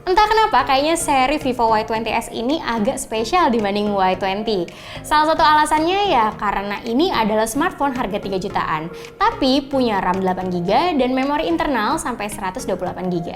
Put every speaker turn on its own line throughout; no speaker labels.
Entah kenapa, kayaknya seri Vivo Y20s ini agak spesial dibanding Y20. Salah satu alasannya ya karena ini adalah smartphone harga 3 jutaan, tapi punya RAM 8GB dan memori internal sampai 128GB.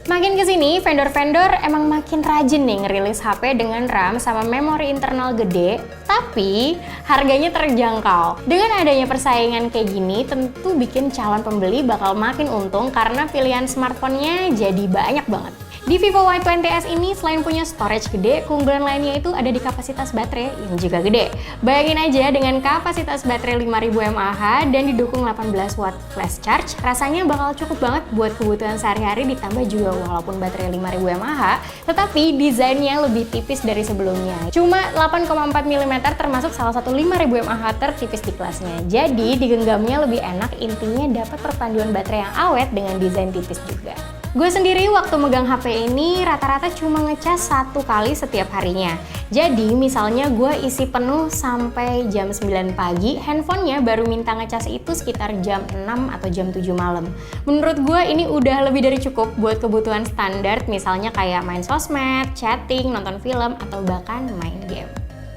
Makin kesini, vendor-vendor emang makin rajin nih ngerilis HP dengan RAM sama memori internal gede, tapi harganya terjangkau. Dengan adanya persaingan kayak gini, tentu bikin calon pembeli bakal makin untung karena pilihan smartphone-nya jadi banyak banget. Di Vivo Y20s ini selain punya storage gede, keunggulan lainnya itu ada di kapasitas baterai yang juga gede. Bayangin aja dengan kapasitas baterai 5000 mAh dan didukung 18 watt flash charge, rasanya bakal cukup banget buat kebutuhan sehari-hari, ditambah juga walaupun baterai 5000 mAh, tetapi desainnya lebih tipis dari sebelumnya. Cuma 8,4 mm termasuk salah satu 5000 mAh tertipis di kelasnya. Jadi digenggamnya lebih enak, intinya dapat perpaduan baterai yang awet dengan desain tipis juga. Gue sendiri waktu megang HP ini rata-rata cuma ngecas 1 kali setiap harinya. Jadi misalnya gue isi penuh sampai jam 9 pagi, handphonenya baru minta ngecas itu sekitar jam 6 atau jam 7 malam. Menurut gue ini udah lebih dari cukup buat kebutuhan standar, misalnya kayak main sosmed, chatting, nonton film, atau bahkan main game.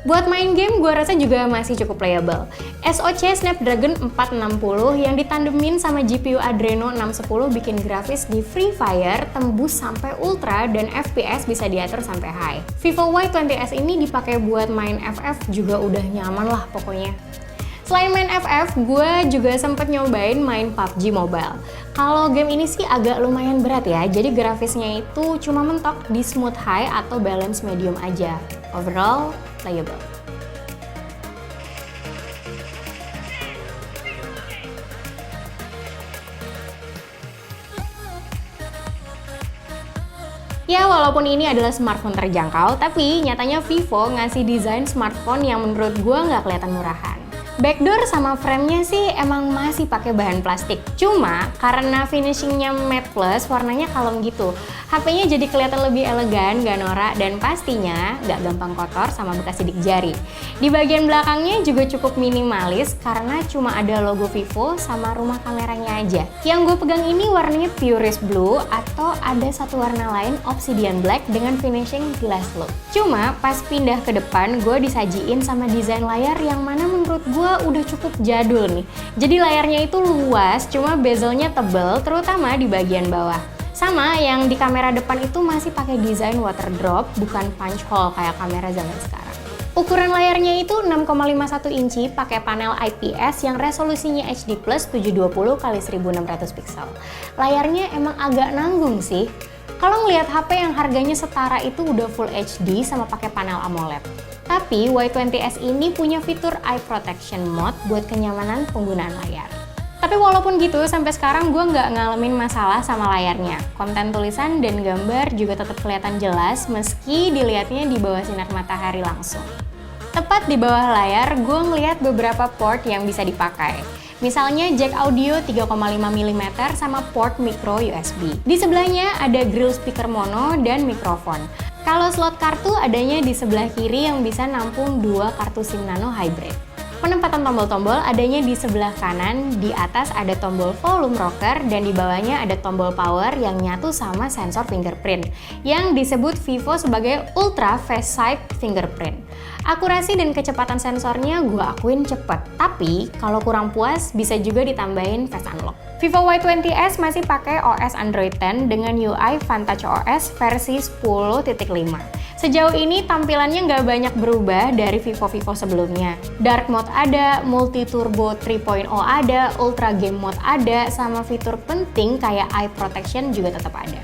Buat main game, gue rasa juga masih cukup playable. SoC Snapdragon 460 yang ditandemin sama GPU Adreno 610 bikin grafis di Free Fire tembus sampai ultra dan FPS bisa diatur sampai high. Vivo Y20s ini dipakai buat main FF juga udah nyaman lah pokoknya. Selain main FF, gue juga sempet nyobain main PUBG Mobile. Kalau game ini sih agak lumayan berat ya, jadi grafisnya itu cuma mentok di smooth high atau balance medium aja. Overall, playable. Ya, walaupun ini adalah smartphone terjangkau, tapi nyatanya Vivo ngasih desain smartphone yang menurut gue nggak kelihatan murahan. Backdoor sama frame-nya sih emang masih pakai bahan plastik. Cuma karena finishingnya matte plus, warnanya kalem gitu. HP-nya jadi kelihatan lebih elegan, gak norak, dan pastinya gak gampang kotor sama bekas sidik jari. Di bagian belakangnya juga cukup minimalis karena cuma ada logo Vivo sama rumah kameranya aja. Yang gue pegang ini warnanya Purist Blue atau ada satu warna lain Obsidian Black dengan finishing glass look. Cuma pas pindah ke depan, gue disajiin sama desain layar yang mana menurut gue udah cukup jadul nih. Jadi layarnya itu luas, cuma bezelnya tebel, terutama di bagian bawah. Sama yang di kamera depan itu masih pakai desain water drop, bukan punch hole kayak kamera zaman sekarang. Ukuran layarnya itu 6,51 inci pakai panel IPS yang resolusinya HD+ 720x1600 pixel. Layarnya emang agak nanggung sih. Kalau ngelihat HP yang harganya setara itu udah Full HD sama pakai panel AMOLED. Tapi Y20s ini punya fitur Eye Protection Mode buat kenyamanan penggunaan layar. Tapi walaupun gitu, sampai sekarang gue nggak ngalamin masalah sama layarnya. Konten tulisan dan gambar juga tetap kelihatan jelas meski dilihatnya di bawah sinar matahari langsung. Tepat di bawah layar, gue ngeliat beberapa port yang bisa dipakai. Misalnya jack audio 3,5 mm sama port micro USB. Di sebelahnya ada grill speaker mono dan mikrofon. Kalau slot kartu adanya di sebelah kiri yang bisa nampung 2 kartu SIM nano hybrid. Penempatan tombol-tombol adanya di sebelah kanan, di atas ada tombol volume rocker, dan di bawahnya ada tombol power yang nyatu sama sensor fingerprint, yang disebut Vivo sebagai Ultra Fast Swipe Fingerprint. Akurasi dan kecepatan sensornya gue akuin cepet, tapi kalau kurang puas bisa juga ditambahin Face Unlock. Vivo Y20s masih pakai OS Android 10 dengan UI Vantage OS versi 10.5. Sejauh ini tampilannya nggak banyak berubah dari Vivo-Vivo sebelumnya. Dark Mode ada, Multi Turbo 3.0 ada, Ultra Game Mode ada, sama fitur penting kayak Eye Protection juga tetap ada.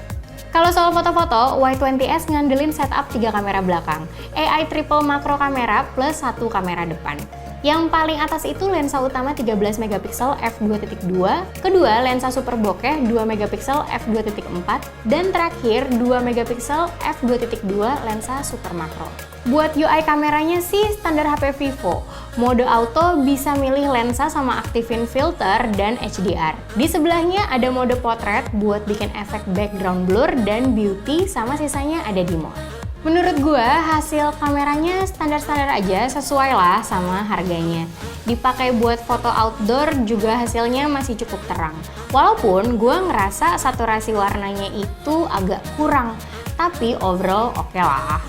Kalau soal foto-foto, Y20s ngandelin setup 3 kamera belakang, AI triple makro kamera plus 1 kamera depan. Yang paling atas itu lensa utama 13 megapiksel f2.2, kedua lensa super bokeh 2 megapiksel f2.4, dan terakhir 2 megapiksel f2.2 lensa super makro. Buat UI kameranya sih standar HP Vivo. Mode auto bisa milih lensa sama aktifin filter dan HDR. Di sebelahnya ada mode portrait buat bikin efek background blur dan beauty, sama sisanya ada di mode. Menurut gue hasil kameranya standar-standar aja, sesuai lah sama harganya. Dipakai buat foto outdoor juga hasilnya masih cukup terang. Walaupun gue ngerasa saturasi warnanya itu agak kurang, tapi overall oke lah.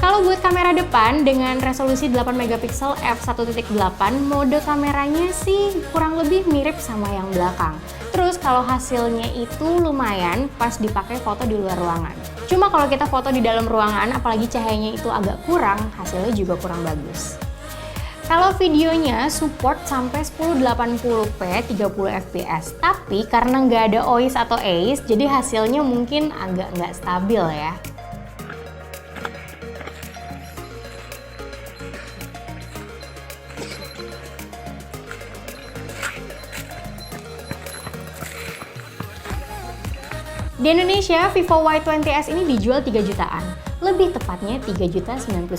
Kalau buat kamera depan dengan resolusi 8 megapiksel f1.8, mode kameranya sih kurang lebih mirip sama yang belakang. Terus kalau hasilnya itu lumayan pas dipakai foto di luar ruangan. Cuma kalau kita foto di dalam ruangan, apalagi cahayanya itu agak kurang, hasilnya juga kurang bagus. Kalau videonya support sampai 1080p 30 fps, tapi karena nggak ada OIS atau AIS, jadi hasilnya mungkin agak nggak stabil ya. Di Indonesia, Vivo Y20s ini dijual 3 jutaan. Lebih tepatnya 3.099.000.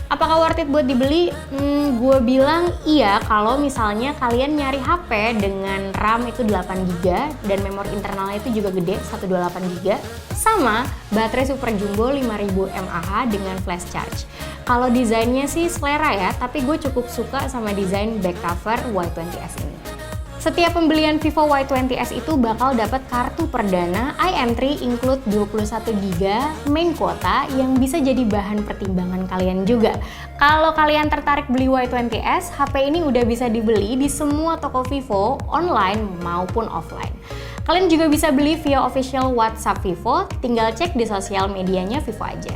Apakah worth it buat dibeli? Gue bilang iya kalau misalnya kalian nyari HP dengan RAM itu 8GB dan memori internalnya itu juga gede, 128GB, sama baterai super jumbo 5000 mAh dengan flash charge. Kalau desainnya sih selera ya, tapi gue cukup suka sama desain back cover Y20s ini. Setiap pembelian Vivo Y20s itu bakal dapat kartu perdana iM3 include 21GB main kuota yang bisa jadi bahan pertimbangan kalian juga. Kalau kalian tertarik beli Y20s, HP ini udah bisa dibeli di semua toko Vivo, online maupun offline. Kalian juga bisa beli via official WhatsApp Vivo, tinggal cek di sosial medianya Vivo aja.